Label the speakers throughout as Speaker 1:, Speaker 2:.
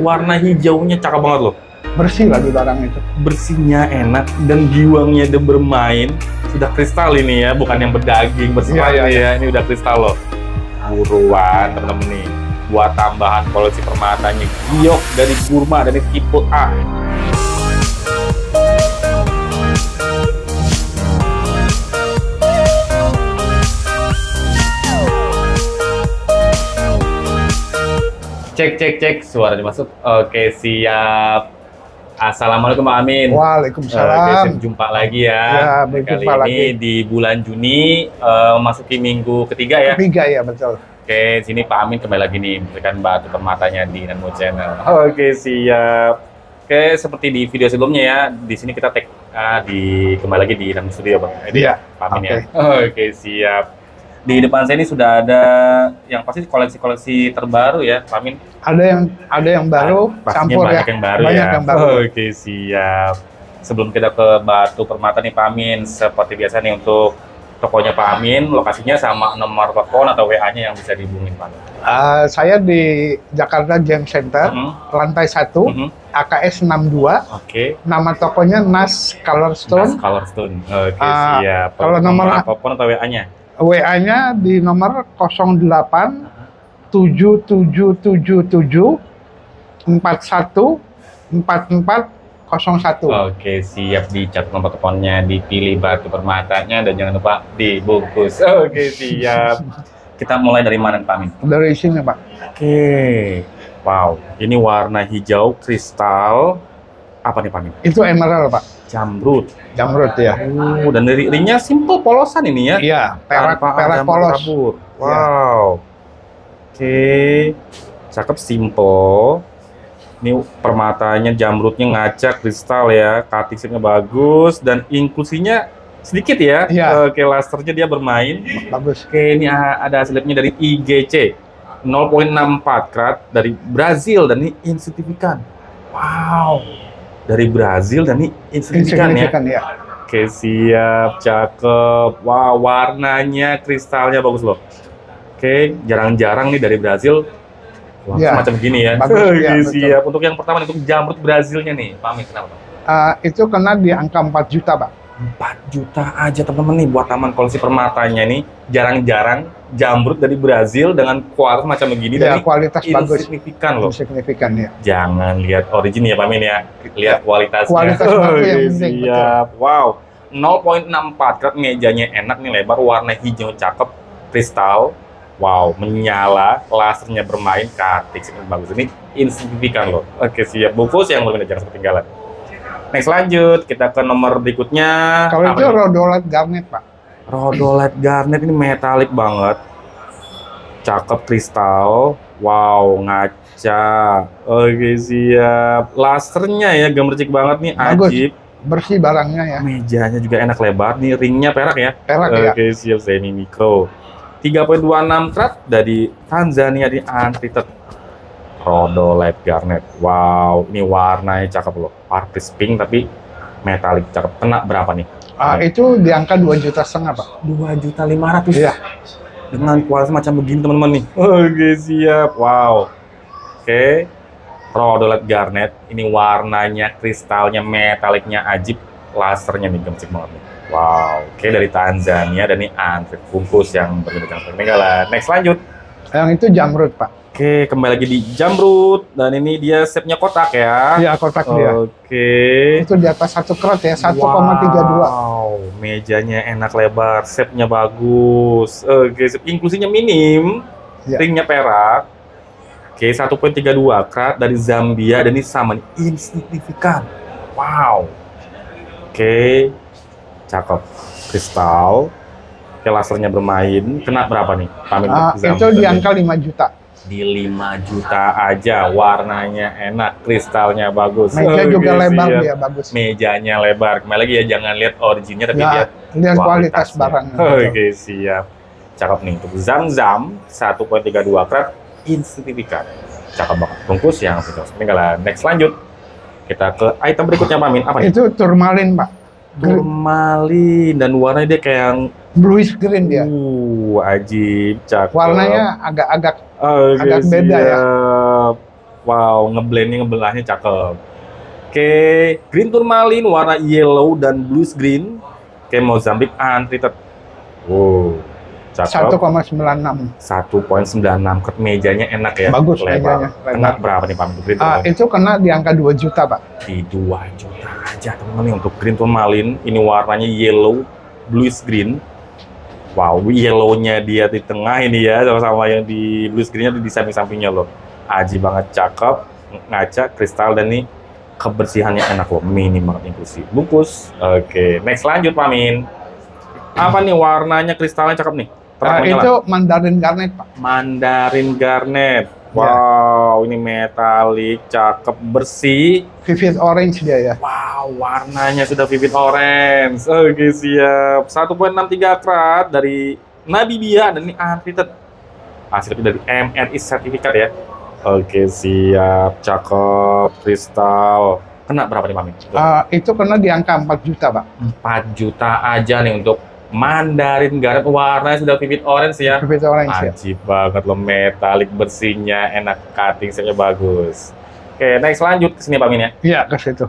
Speaker 1: warna hijaunya cakep banget loh.
Speaker 2: Bersih lagi barang itu.
Speaker 1: Bersihnya enak dan giwangnya udah bermain. Sudah kristal ini ya, bukan yang berdaging berserat ya. Ini udah kristal loh. Buruan temen-temen nih, buat tambahan koleksi permatanya giok dari Burma dari tipe A. Cek, suaranya masuk. Oke, siap. Assalamualaikum Pak Amin.
Speaker 2: Waalaikumsalam.
Speaker 1: Oke, jumpa lagi ya.
Speaker 2: Ya, berjumpa
Speaker 1: Kali
Speaker 2: lagi.
Speaker 1: ini di bulan Juni, masuki minggu ketiga ya.
Speaker 2: Ketiga ya, betul.
Speaker 1: Oke, sini Pak Amin kembali lagi nih memberikan batu permatanya di Nanmo Channel. Oke, siap. Oke, seperti di video sebelumnya ya, di sini kita tag kembali lagi di Nanmo Studio Bang.
Speaker 2: Iya.
Speaker 1: Pak Amin ya. Oke, siap. Di depan saya ini sudah ada yang pasti koleksi-koleksi terbaru ya, Pak Amin.
Speaker 2: Ada yang baru, campur
Speaker 1: banyak
Speaker 2: ya.
Speaker 1: yang baru
Speaker 2: Banyak
Speaker 1: ya.
Speaker 2: yang baru.
Speaker 1: Oke, siap. Sebelum kita ke batu permata nih Pak Amin, seperti biasa nih untuk tokonya Pak Amin, lokasinya sama nomor telepon atau WA-nya yang bisa dihubungin Pak Amin.
Speaker 2: Saya di Jakarta Gem Center, lantai 1, AKS 62.
Speaker 1: Oke.
Speaker 2: Nama tokonya Nas Colorstone.
Speaker 1: Nas Colorstone. Oke, siap.
Speaker 2: Kalau nomor
Speaker 1: telepon atau WA-nya?
Speaker 2: WA-nya di nomor 08 7777 41 44 01.
Speaker 1: Oke, siap, dicatat nomor teleponnya, dipilih batu permatanya, dan jangan lupa dibungkus. Oke, siap. Kita mulai dari mana Pak Amin?
Speaker 2: Dari sini Pak.
Speaker 1: Oke. Wow, ini warna hijau kristal. Apa nih Pak Amin?
Speaker 2: Itu emerald Pak.
Speaker 1: Jamrud.
Speaker 2: Jamrud ya.
Speaker 1: Dan dari ringnya simple polosan ini ya.
Speaker 2: Iya, perak polos.
Speaker 1: Wow. Oke. Cakep, simple. Ini permatanya jamrudnya ngaca kristal ya. Cutting shape-nya bagus dan inklusinya sedikit ya.
Speaker 2: Iya.
Speaker 1: Oke, lasernya dia bermain.
Speaker 2: Bagus.
Speaker 1: Oke, ini ada hasilnya dari IGC 0,64 karat dari Brazil dan ini insignifikan. Wow. Dari Brazil dan ini insignifikan ya. Oke, siap, cakep. Wow, warnanya kristalnya bagus loh. Oke, jarang-jarang nih dari Brazil semacam gini ya.
Speaker 2: Bagus,
Speaker 1: Oke,
Speaker 2: ya,
Speaker 1: siap. Untuk yang pertama untuk jamrud Brazilnya nih, Pak Amin, kenapa?
Speaker 2: Itu kena di angka 4 juta Pak.
Speaker 1: 4 juta aja teman-teman nih buat taman koleksi permatanya nih. Jarang-jarang jamrud dari Brazil dengan kualitas macam begini
Speaker 2: Ya,
Speaker 1: dan
Speaker 2: kualitas bagus.
Speaker 1: Signifikan loh.
Speaker 2: Signifikan ya.
Speaker 1: Jangan lihat origin ya Pak Amin ya. Lihat kualitasnya.
Speaker 2: Kualitas bagus yang penting.
Speaker 1: Siap. Wow. 0,64 karat, mejanya enak nih, lebar, warna hijau cakep, kristal. Wow, menyala, lasernya bermain, cutting shape bagus. Ini insignifikan loh. Oke, siap. Bungkus yang belum jangan ketinggalan. Next, lanjut kita ke nomor berikutnya.
Speaker 2: Kalau itu rhodolite garnet Pak.
Speaker 1: Rhodolite garnet ini metalik banget. Cakep, kristal. Wow, ngaca. Oke, siap. Lasernya ya gemercik banget nih,
Speaker 2: bagus.
Speaker 1: ajib.
Speaker 2: Bersih barangnya ya.
Speaker 1: Mejanya juga enak, lebar nih, ringnya perak ya.
Speaker 2: Perak ya.
Speaker 1: Oke, siap, semi mikro. 3,26 karat dari Tanzania di untreated rhodolite garnet. Wow, ini warnanya cakep loh. Artis pink tapi metalik cakep. Kena berapa nih?
Speaker 2: Itu di angka 2,5 juta Pak.
Speaker 1: 2.500.000
Speaker 2: ya.
Speaker 1: Dengan kualitas macam begini teman-teman nih. Oke, siap. Wow. Oke. Rhodolite garnet. Ini warnanya, kristalnya, metaliknya ajib. Lasernya nih gemercik banget nih. Wow. Oke, dari Tanzania dan ini antri bungkus yang berbeda ketinggalan. Next, lanjut.
Speaker 2: Yang itu jamrud Pak.
Speaker 1: Oke, kembali lagi di jamrud dan ini dia shape-nya kotak ya.
Speaker 2: Iya, kotak dia.
Speaker 1: Oke.
Speaker 2: Itu di atas 1 karat ya, 1,32.
Speaker 1: Wow, mejanya enak, lebar, shape-nya bagus. Oke, inklusinya minim, ringnya perak. Oke, 1,32 karat dari Zambia dan ini sama nih, insignifikan. Wow. Oke, cakep, kristal. Oke, lasernya bermain. Kena berapa nih?
Speaker 2: Itu di angka 5 juta.
Speaker 1: Di 5 juta aja, warnanya enak, kristalnya bagus.
Speaker 2: Meja juga lebar dia, bagus.
Speaker 1: Mejanya lebar. Kembali lagi ya, jangan lihat originnya tapi
Speaker 2: ya, lihat kualitas barangnya.
Speaker 1: Oke, siap. Cakep nih, untuk Zam-Zam 1,32 karat, insignifikan. Cakep banget. Bungkus yang ketinggalan. Next, lanjut. Kita ke item berikutnya, Pak Amin. Apa nih?
Speaker 2: Itu turmalin, Pak.
Speaker 1: Turmalin dan warnanya dia kayak yang
Speaker 2: bluish green dia.
Speaker 1: Ajib, cakep.
Speaker 2: Warnanya agak beda ya.
Speaker 1: Wow, ngebelahnya cakep. Oke, green tourmaline warna yellow dan blues green. Oke, Mozambique untreated. Wow, cakep.
Speaker 2: 1,96.
Speaker 1: 1,96. Ket mejanya enak ya.
Speaker 2: Bagus
Speaker 1: lebar.
Speaker 2: mejanya.
Speaker 1: Kena berapa nih Pak untuk green tourmaline?
Speaker 2: Itu kena di angka 2 juta, Pak.
Speaker 1: Di 2 juta aja teman-teman nih untuk green tourmaline. Ini warnanya yellow, blues green. Wow, yellow-nya dia di tengah ini ya, sama-sama yang di blues green-nya di samping-sampingnya loh. Aji banget, cakep, ngaca, kristal, dan nih kebersihannya enak loh, minim banget inklusi. Bungkus. Oke, next lanjut Pak Min. Apa nih warnanya kristalnya cakep nih?
Speaker 2: Itu Mandarin Garnet, Pak.
Speaker 1: Mandarin Garnet. Wow, ini metalik, cakep, bersih.
Speaker 2: Vivid orange dia ya.
Speaker 1: Wow, warnanya sudah vivid orange. Oke, siap. 1,63 karat dari Namibia dan ini untreated. Hasilnya dari MRI sertifikat ya. Oke, siap. Cakep, kristal. Kena berapa nih, Mami?
Speaker 2: Itu kena di angka 4 juta, Pak.
Speaker 1: 4 juta aja nih untuk Mandarin Garnet, warnanya sudah vivid orange ya.
Speaker 2: Vivid orange ya.
Speaker 1: Ajib banget loh, metalik, bersihnya enak, cutting setnya bagus. Oke, next lanjut ke sini Pak Min ya.
Speaker 2: Iya, ke situ.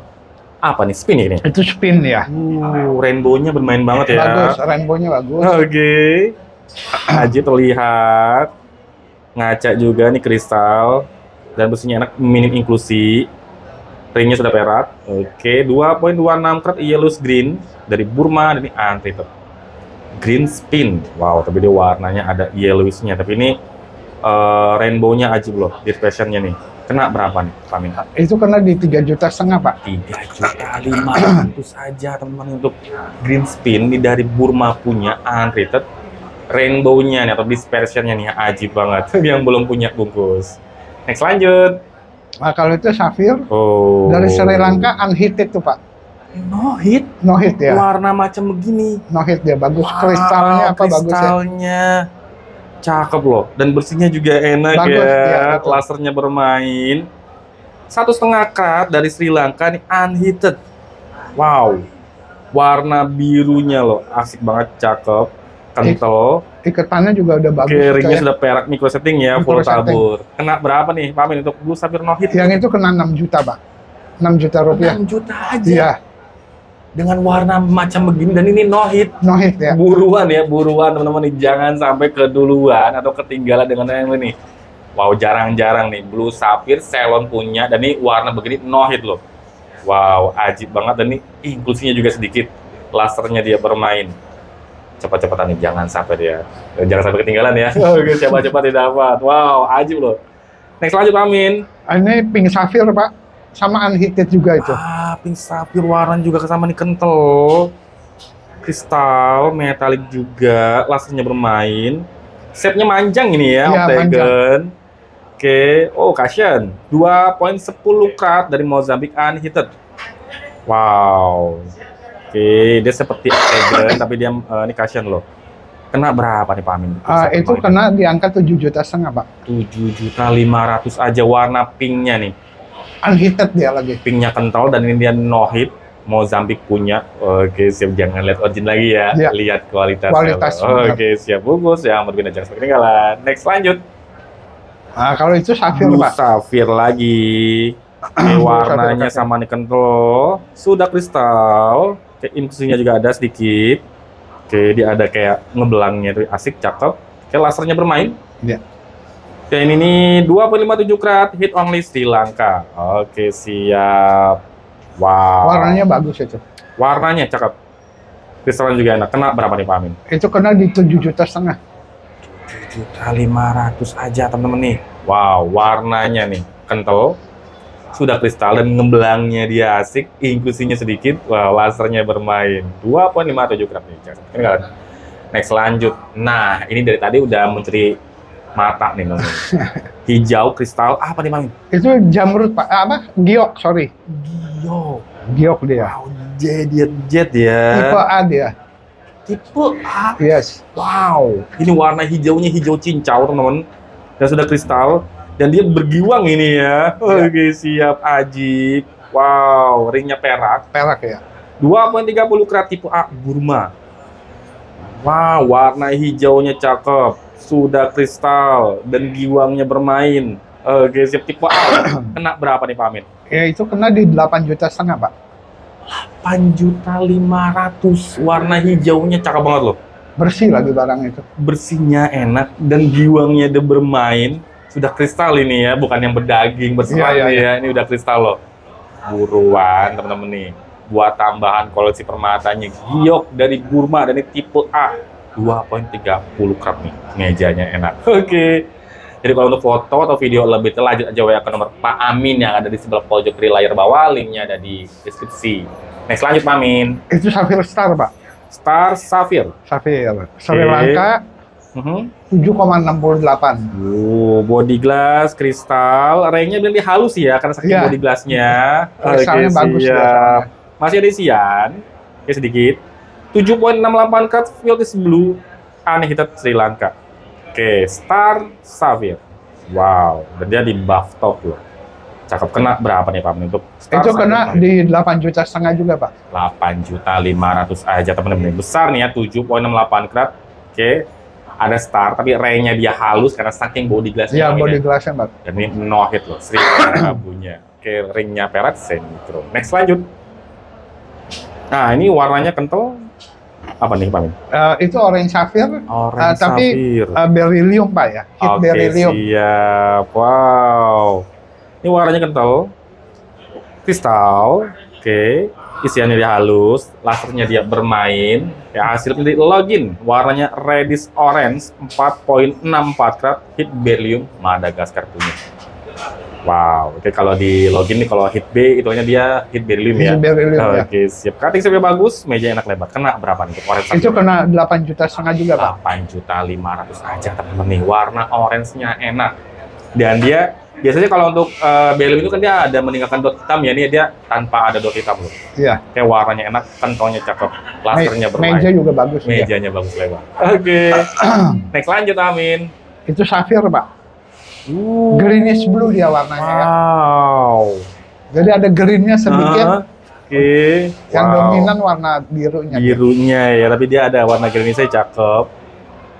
Speaker 1: Apa nih, spin ini?
Speaker 2: Itu spin ya.
Speaker 1: Rainbow-nya bermain banget ya.
Speaker 2: Bagus, rainbow-nya bagus.
Speaker 1: Oke. Ajib terlihat. Ngaca juga nih kristal. Dan bersihnya enak, minim inklusi. Ringnya sudah perak. Oke, 2,26 karat yellow green dari Burma dan ini untreated. Green spin, wow, tapi dia warnanya ada yellowish-nya, tapi ini rainbow-nya ajib loh, dispersion-nya nih. Kena berapa nih, Pak Min?
Speaker 2: Itu kena di 3,5 juta, Pak.
Speaker 1: 3,5 juta aja teman-teman untuk green spin ini dari Burma punya untreated. Rainbow-nya nih atau dispersion-nya nih ajib banget. Yang belum punya bungkus. Next lanjut.
Speaker 2: Nah, kalau itu Safir
Speaker 1: dari
Speaker 2: dari Sri Lanka unheated tuh, Pak.
Speaker 1: No hit
Speaker 2: ya.
Speaker 1: Warna macam begini.
Speaker 2: No hit dia, bagus.
Speaker 1: Wow,
Speaker 2: kristalnya apa bagus ya.
Speaker 1: Kristalnya cakep loh, dan bersihnya juga enak bagus, ya. Lasernya bermain. 1,5 karat dari Sri Lanka nih unheated. Wow, warna birunya loh, asik banget, cakep, kental.
Speaker 2: Iketannya juga udah bagus.
Speaker 1: Ringnya sudah perak, micro setting ya, full tabur. Kena berapa nih Pak Min untuk Blue Sapphire no hit?
Speaker 2: Yang itu kena 6 juta, Pak. 6 juta rupiah.
Speaker 1: 6 juta aja.
Speaker 2: Iya.
Speaker 1: Dengan warna macam begini dan ini no hit ya. Buruan teman-teman nih, jangan sampai keduluan atau ketinggalan dengan yang ini. Wow, jarang-jarang nih Blue Sapphire Ceylon punya dan ini warna begini no hit loh. Wow, ajib banget dan ini inklusinya juga sedikit. Lasernya dia bermain. Cepat-cepatan nih, jangan sampai ketinggalan ya. Oke, cepat-cepat didapat. Wow, ajib loh. Next lanjut Amin.
Speaker 2: Ini pink sapphire, Pak. Sama unheated juga itu.
Speaker 1: Pink sapphire warna juga sama nih, kental. Kristal, metalik juga, lasernya bermain. Shape-nya manjang ini ya, octagon. Oke, cushion. 2,10 karat dari Mozambique unheated. Wow. Oke, dia seperti octagon tapi dia ini cushion loh. Kena berapa nih Pak Amin?
Speaker 2: Itu kena di angka 7,5 juta, Pak.
Speaker 1: 7.500.000 aja, warna pinknya nih.
Speaker 2: Unheated dia lagi.
Speaker 1: Pinknya kental dan ini dia no hit. Mozambique punya. Oke, siap, jangan lihat origin lagi ya. Lihat kualitasnya. Oke, siap, bungkus yang berbeda, jangan sampai ketinggalan. Next lanjut.
Speaker 2: Nah, kalau itu Sapphire, Pak.
Speaker 1: Sapphire lagi. Warnanya sama nih, kental. Sudah kristal. Infusinya juga ada sedikit. Oke, dia ada kayak ngebelangnya tuh, asik, cakep. Kayak lasernya bermain.
Speaker 2: Iya.
Speaker 1: Oke, ini 2,57 karat, hit only Sri Lanka. Oke, siap. Wow.
Speaker 2: Warnanya bagus itu.
Speaker 1: Warnanya cakep. Kristalnya juga enak. Kena berapa nih Pak Amin?
Speaker 2: Itu kena di 7,5 juta.
Speaker 1: 7.500.000 aja temen-temen nih. Wow, warnanya nih kental. Sudah kristal dan ngebelangnya dia asik, inklusinya sedikit. Wow, lasernya bermain. 2,57 karat nih. Next lanjut. Nah, ini dari tadi udah mencuri mata nih teman-teman. Hijau kristal apa nih Mami?
Speaker 2: Itu jamrud, Pak. Giok, sorry. Giok dia.
Speaker 1: Wow, jet ya.
Speaker 2: Tipe A dia.
Speaker 1: Tipe A.
Speaker 2: Yes.
Speaker 1: Wow, ini warna hijaunya hijau cincau teman-teman. Dan sudah kristal dan dia bergiwang ini ya. Oke, siap, ajib. Wow, ringnya perak.
Speaker 2: Perak ya.
Speaker 1: 2,30 karat tipe A Burma. Wow, warna hijaunya cakep. Sudah kristal dan giwangnya bermain. Oke, siap tipe A. Kena berapa nih Pak Amin?
Speaker 2: Ya itu kena di 8,5 juta Pak.
Speaker 1: 8.500.000, warna hijaunya cakep banget loh.
Speaker 2: Bersih lagi barang itu.
Speaker 1: Bersihnya enak dan giwangnya udah bermain. Sudah kristal ini ya, bukan yang berdaging berserat ya. Ini udah kristal loh. Buruan teman-teman nih. Buat tambahan koleksi permatanya giok dari Burma dan ini tipe A. 2.30 karat nih. Mejanya enak. Oke. Jadi kalau untuk foto atau video lebih lanjut aja WA ke nomor Pak Amin yang ada di sebelah pojok kiri layar bawah, linknya ada di deskripsi. Next lanjut Pak Amin.
Speaker 2: Itu Safir Star Pak.
Speaker 1: Star Safir.
Speaker 2: Safir. Sri Lanka 7,68.
Speaker 1: Body glass, kristal, ringnya lebih halus ya karena saking body glassnya.
Speaker 2: Kristalnya bagus ya.
Speaker 1: Masih ada isian, ya sedikit. 7.68 karat Philips Blue, Unheated Sri Lanka. Oke, Star Safir. Wow, dan dia di buff top loh. Cakep. Kena berapa nih Pak untuk Star
Speaker 2: itu kena di 8,5 juta juga Pak.
Speaker 1: 8.500.000 aja teman-teman. Besar nih ya, 7.68 karat. Oke, ada Star tapi ringnya dia halus karena saking body glassnya.
Speaker 2: Iya, body glassnya Pak.
Speaker 1: Dan ini no hit loh, Sri Lanka punya. Oke, ringnya perak semi-chrome. Next lanjut. Nah, ini warnanya kental. Apa nih Pak Min?
Speaker 2: Itu orange Safir, tapi beryllium Pak ya, hit beryllium.
Speaker 1: Siap. Wow. Ini warnanya kental, kristal. Oke. Isiannya dia halus, lasernya dia bermain. Ya, hasilnya di login, warnanya reddish orange, 4.64 karat, hit beryllium Madagaskar punya. Wow, oke, kalau di login nih, kalau hit B, itunya dia hit beryllium ya. Oke, siap. Cutting shape bagus, meja enak lebar. Kena berapa nih?
Speaker 2: Itu kena 8,5 juta juga Pak.
Speaker 1: 8.500.000 aja teman-teman nih. Warna orange-nya enak. Dan dia biasanya kalau untuk beryllium itu kan dia ada meninggalkan dot hitam ya. Ini dia tanpa ada dot hitam loh.
Speaker 2: Iya.
Speaker 1: Kayak warnanya enak, kantongnya cakep, lasernya bermain.
Speaker 2: Meja juga bagus.
Speaker 1: Mejanya bagus lebar. Oke. Next lanjut Amin.
Speaker 2: Itu Safir Pak. Greenish blue dia warnanya ya.
Speaker 1: Wow.
Speaker 2: Jadi ada greennya sedikit.
Speaker 1: Oke.
Speaker 2: Yang dominan warna birunya.
Speaker 1: Birunya ya, tapi dia ada warna greenish cakep.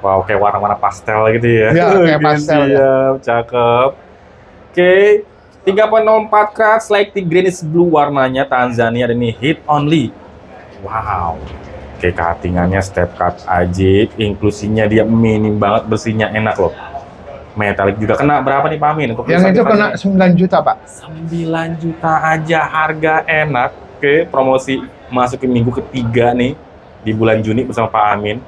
Speaker 1: Wow, kayak warna-warna pastel gitu ya.
Speaker 2: Iya, kayak pastel ya.
Speaker 1: Cakep. Oke. 3.04 karat slightly greenish blue warnanya Tanzania dan ini hit only. Wow. Oke, cuttingannya step cut ajib, inklusinya dia minim banget, bersihnya enak loh. Metalik juga. Kena berapa nih Pak Amin? Untuk
Speaker 2: yang itu kena 9 juta Pak.
Speaker 1: 9 juta aja, harga enak. Oke, promosi masuk ke minggu ketiga nih di bulan Juni bersama Pak Amin.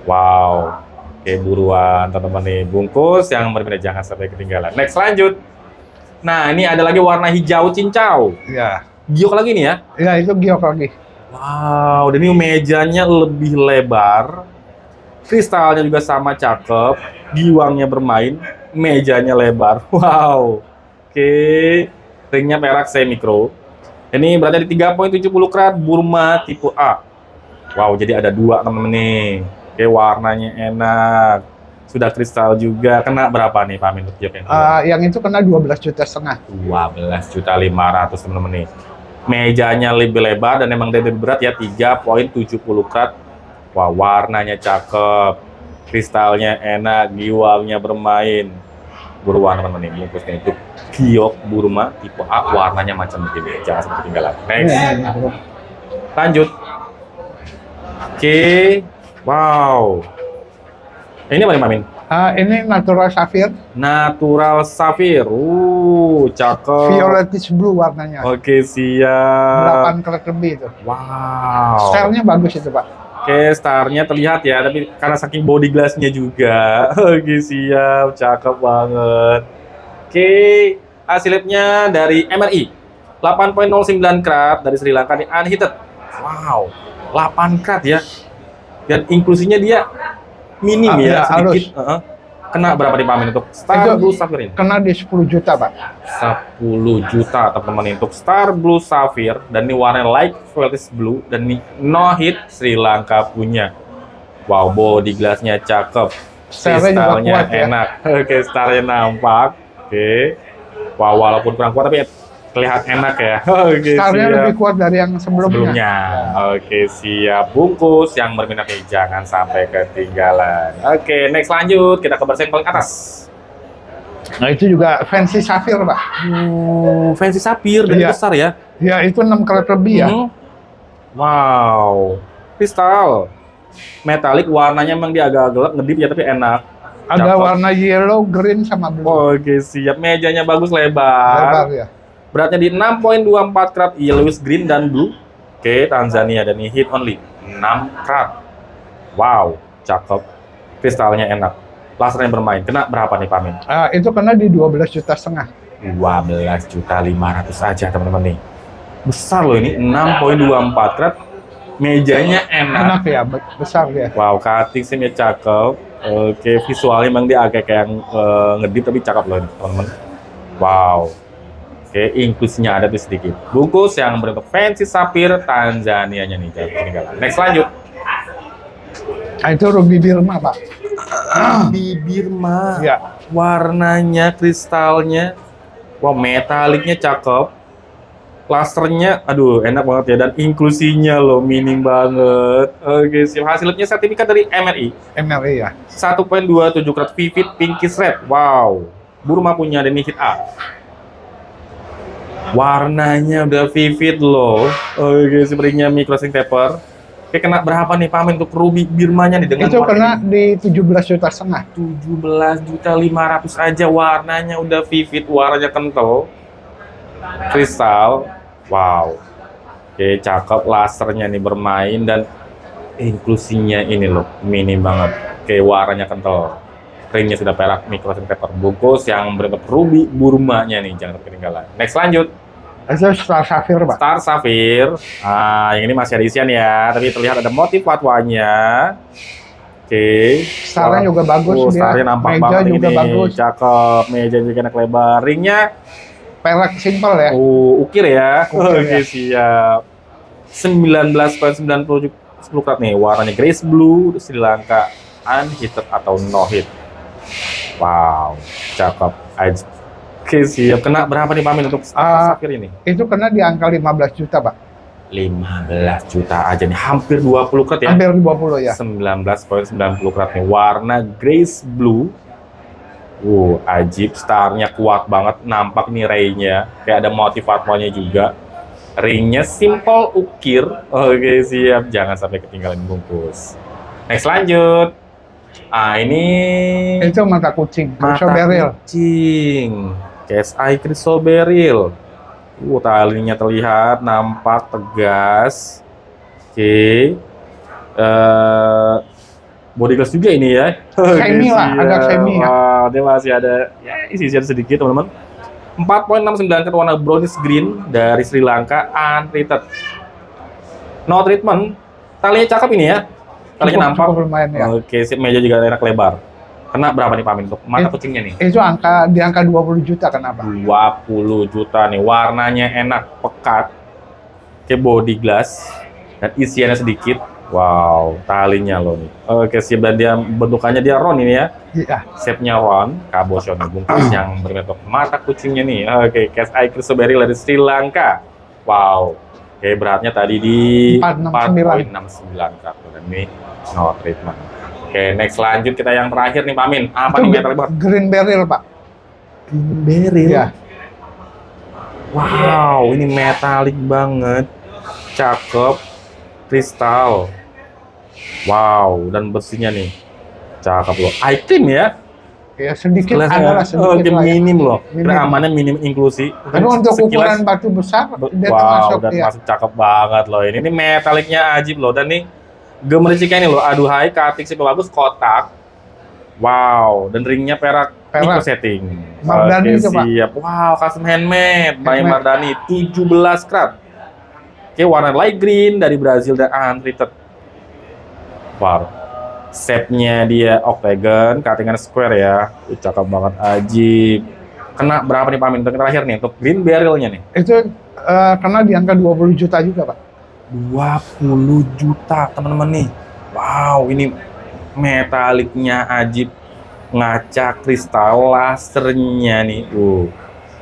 Speaker 1: Wow. Oke, buruan teman-teman nih, bungkus yang berbeda jangan sampai ketinggalan. Next lanjut. Nah, ini ada lagi warna hijau cincau.
Speaker 2: Iya.
Speaker 1: Giok lagi nih ya?
Speaker 2: Iya, itu giok lagi.
Speaker 1: Wow, dan ini mejanya lebih lebar. Kristalnya juga sama cakep, giwangnya bermain, mejanya lebar. Wow. Oke, ringnya perak semi-chrome. Ini berada di 3.70 karat Burma tipe A. Wow, jadi ada dua temen-temen nih. Oke, warnanya enak. Sudah kristal juga. Kena berapa nih Pak Amin?
Speaker 2: Yang itu kena 12,5 juta.
Speaker 1: 12.500.000 temen-temen nih. Mejanya lebih lebar dan emang lebih berat ya, 3.70 karat. Wah, warnanya cakep, kristalnya enak, giwangnya bermain. Buruan teman-teman ini, bungkusnya itu giok Burma tipe A, warnanya macam begini, jangan sampai ketinggalan. Next, lanjut. Oke, wow. Ini apa nih Mamin?
Speaker 2: Ini natural Safir.
Speaker 1: Natural Safir, cakep.
Speaker 2: Violetish blue warnanya.
Speaker 1: Oke, siap.
Speaker 2: 8 karat lebih itu.
Speaker 1: Wow.
Speaker 2: Stylenya bagus itu Pak.
Speaker 1: Oke, starnya terlihat ya, tapi karena saking body glassnya juga. Oke, siap, cakep banget. Oke, hasilnya dari MRI 8.09 karat dari Sri Lanka di unheated. Wow, 8 karat ya. Dan inklusinya dia minim ya, sedikit. Kena berapa nih Pak Amin untuk Star Blue Safir ini?
Speaker 2: Kena di 10 juta Pak.
Speaker 1: 10 juta teman-teman untuk Star Blue Safir, dan ini warna light Velvet Blue, dan ini no hit Sri Lanka punya. Wow, body glassnya cakep, kristalnya enak. Oke, starnya nampak. Oke, wow, walaupun kurang kuat tapi terlihat enak ya. Oke,
Speaker 2: starnya lebih kuat dari yang sebelumnya.
Speaker 1: Oke, siap. Bungkus yang berminat jangan sampai ketinggalan. Oke, next lanjut kita ke bersaing paling atas.
Speaker 2: Nah itu juga fancy sapphire Pak.
Speaker 1: Fancy sapphire dan
Speaker 2: Iya.
Speaker 1: besar ya.
Speaker 2: Ya itu 6 karat lebih ya.
Speaker 1: Wow, kristal metalik, warnanya emang dia agak gelap, ngedip ya tapi enak.
Speaker 2: Ada
Speaker 1: Cakep.
Speaker 2: warna yellow, green sama blue.
Speaker 1: Oke, siap. Mejanya bagus, lebar.
Speaker 2: Lebar ya.
Speaker 1: Beratnya di 6,24 karat, yellowish green dan blue. Oke, Tanzania dan ini hit only 6 karat. Wow, cakep. Kristalnya enak. Lasernya bermain. Kena berapa nih Pak Amin?
Speaker 2: Itu kena di 12,5 juta.
Speaker 1: 12.500.000 aja teman-teman nih. Besar loh ini, 6,24 karat. Mejanya enak.
Speaker 2: Enak ya, besar ya.
Speaker 1: Wow, cutting sim-nya cakep. Oke, visualnya emang dia agak kayak ngedip tapi cakep loh ini, teman-teman. Wow. Oke, inklusinya ada tuh sedikit. Bungkus yang berbentuk fancy sapphire Tanzania-nya nih. Next lanjut.
Speaker 2: Nah, itu ruby Birma, Pak.
Speaker 1: Bibirma.
Speaker 2: Ya.
Speaker 1: Warnanya, kristalnya. Wow, metaliknya cakep. Lasernya, aduh, enak banget ya. Dan inklusinya loh, minim banget. Oke, siap. Hasilnya sertifikat dari MRI.
Speaker 2: MRI ya.
Speaker 1: 1,27 karat vivid pinkish red. Wow. Burma punya dan ini hit A. Warnanya udah vivid loh. Oke, sepertinya microsync taper. Oke, kena berapa nih Pak Amin untuk ruby Birmanya nih dengan
Speaker 2: Itu
Speaker 1: warna
Speaker 2: kena
Speaker 1: ini?
Speaker 2: di 17,5 juta.
Speaker 1: 17.500.000 aja, warnanya udah vivid, warnanya kental. Kristal. Wow. Oke, cakep, lasernya nih bermain dan inklusinya ini loh, minim banget. Oke, warnanya kental. Ringnya sudah perak, microsync taper. Bungkus yang berbentuk ruby Burmanya nih, jangan ketinggalan. Next lanjut.
Speaker 2: Itu Star Sapphire, Pak.
Speaker 1: Star Sapphire. Yang ini masih ada isian ya, tapi terlihat ada motif fatwanya. Oke.
Speaker 2: Starnya juga bagus dia.
Speaker 1: Starnya nampak
Speaker 2: Meja
Speaker 1: banget
Speaker 2: juga
Speaker 1: ini.
Speaker 2: bagus.
Speaker 1: Cakep, meja juga enak lebar. Ringnya
Speaker 2: Perak simple ya.
Speaker 1: ukir ya.
Speaker 2: Ukir,
Speaker 1: Oke,
Speaker 2: ya.
Speaker 1: siap. 19,90 karat nih, warnanya grace blue, Sri Lanka unheated atau no heat. Wow, cakep aja. Oke, siap. Kena berapa nih Pak Amin untuk Star Sapphire ini?
Speaker 2: Itu kena di angka 15 juta, Pak.
Speaker 1: 15 juta aja nih, hampir 20 karat ya.
Speaker 2: Hampir 20 ya.
Speaker 1: 19,90 karat nih, warna grace blue. Ajib, starnya kuat banget, nampak nih ray-nya, kayak ada motif fatwanya juga. Ringnya simple ukir. Oke, siap, jangan sampai ketinggalan bungkus. Next lanjut. Ini
Speaker 2: Itu mata kucing,
Speaker 1: mata
Speaker 2: Chrysoberyl.
Speaker 1: kucing. KSI Chrysoberyl. Talinya terlihat, nampak tegas. Oke. Body glass juga ini ya.
Speaker 2: Semi lah,
Speaker 1: Siap.
Speaker 2: agak semi ya.
Speaker 1: Wah, dia masih ada ya isi-isian sedikit, teman-teman. 4,69 karat warna brownish green dari Sri Lanka untreated. No treatment. Talinya cakep ini ya. Talinya nampak.
Speaker 2: Cukup lumayan ya.
Speaker 1: Oke, sip, meja juga enak lebar. Kena berapa nih Pak Amin untuk mata kucingnya nih?
Speaker 2: Itu di angka 20 juta kenapa?
Speaker 1: 20 juta nih, warnanya enak, pekat, kayak body glass, dan isiannya sedikit. Wow, talinya loh nih. Oke, siap, dan dia bentukannya dia round ini ya.
Speaker 2: Iya.
Speaker 1: Shape-nya round, kabosyon bungkus yang berbentuk mata kucingnya nih. Oke, KSI Chrysoberyl dari Sri Lanka. Wow. Oke, beratnya tadi di 4,69 karat. Dan ini no treatment. Oke, next lanjut kita yang terakhir nih Pak Amin. Apa
Speaker 2: Itu
Speaker 1: nih metal lebar?
Speaker 2: Green Beryl, Pak.
Speaker 1: Beryl.
Speaker 2: Iya.
Speaker 1: Wow, ini metalik banget. Cakep. Kristal. Wow, dan bersihnya nih. Cakep loh. Eye cream ya.
Speaker 2: Ya sedikit
Speaker 1: Sekilas
Speaker 2: adalah
Speaker 1: ya.
Speaker 2: sedikit lah ya.
Speaker 1: Minim loh.
Speaker 2: Minim.
Speaker 1: Amannya minim inklusi.
Speaker 2: Tapi untuk
Speaker 1: Sekilas-
Speaker 2: ukuran batu besar, dia
Speaker 1: wow,
Speaker 2: termasuk
Speaker 1: dan
Speaker 2: ya.
Speaker 1: masuk cakep banget loh. Ini metaliknya ajib loh. Dan nih gemericiknya ini loh. Aduhai, cutting sih bagus, kotak. Wow, dan ringnya perak. Micro setting.
Speaker 2: Mardani
Speaker 1: Oke,
Speaker 2: itu, Pak.
Speaker 1: siap. Wow, custom handmade. By
Speaker 2: Handmade.
Speaker 1: Mardani, 17 karat. Oke, warna light green dari Brazil dan untreated. Wow. Shape-nya dia octagon, cuttingan square ya. Cakep banget, ajib. Kena berapa nih Pak Amin untuk yang terakhir nih, untuk green barrel-nya nih?
Speaker 2: Itu karena di angka 20 juta juga, Pak.
Speaker 1: 20 juta teman-teman nih. Wow, ini metaliknya ajib. Ngaca kristal lasernya nih.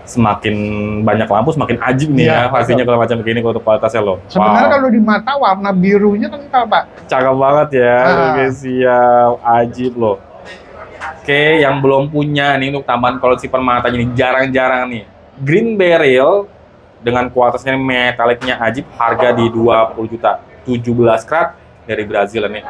Speaker 1: Semakin banyak lampu semakin ajib nih
Speaker 2: Iya,
Speaker 1: ya. Pastinya kalau macam begini kalau untuk kualitasnya loh.
Speaker 2: Sebenarnya
Speaker 1: Wow.
Speaker 2: kalau di mata warna birunya kental, Pak.
Speaker 1: Cakep banget ya.
Speaker 2: Ah.
Speaker 1: Oke, siap. Ajib loh. Oke, yang belum punya nih untuk tambahan koleksi permatanya ini jarang-jarang nih. Green Beryl dengan kualitasnya metaliknya ajib, harga di 20 juta. 17 karat dari Brazil ini,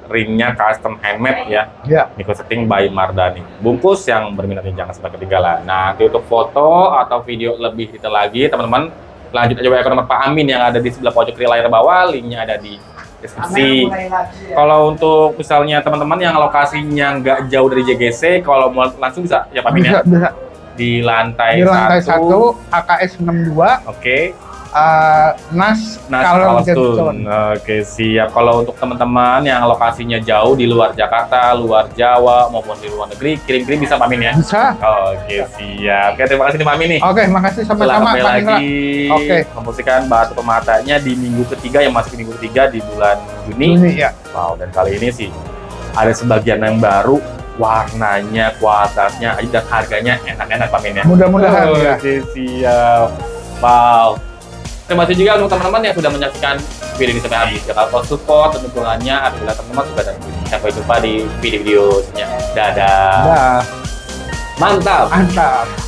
Speaker 1: ringnya custom handmade ya.
Speaker 2: Ya.
Speaker 1: Nico setting by Mardani. Bungkus yang berminatnya jangan sampai ketinggalan. Nah, nanti untuk foto atau video lebih detail lagi, teman-teman lanjut aja ke nomor Pak Amin yang ada di sebelah pojok kiri layar bawah, linknya ada di deskripsi. Kalau untuk misalnya teman-teman yang lokasinya nggak jauh dari JGC, kalau mau langsung bisa ya Pak Amin ya?
Speaker 2: Bisa.
Speaker 1: Di lantai
Speaker 2: 1 AKS 62.
Speaker 1: Oke.
Speaker 2: Nas
Speaker 1: Carlton. Oke, siap. Kalau untuk teman-teman yang lokasinya jauh di luar Jakarta, luar Jawa maupun di luar negeri, kirim-kirim bisa Pak Amin ya?
Speaker 2: Bisa.
Speaker 1: Oke, siap. Oke, terima kasih nih Pak Amin nih.
Speaker 2: Oke, makasih sama-sama Pak
Speaker 1: lagi
Speaker 2: Oke.
Speaker 1: memposisikan batu permatanya di minggu ketiga, yang masuk minggu ketiga di bulan Juni.
Speaker 2: Ya.
Speaker 1: Wow, dan kali ini sih ada sebagian yang baru, warnanya, kualitasnya, dan harganya enak-enak Pak Amin ya.
Speaker 2: Mudah-mudahan ya.
Speaker 1: Oke, siap. Wow. Terima kasih juga untuk teman-teman yang sudah menyaksikan video ini sampai habis. Jangan lupa support dan dukungannya apabila teman-teman suka dan sampai jumpa di video-video selanjutnya. Dadah.
Speaker 2: Dah.
Speaker 1: Mantap.
Speaker 2: Mantap.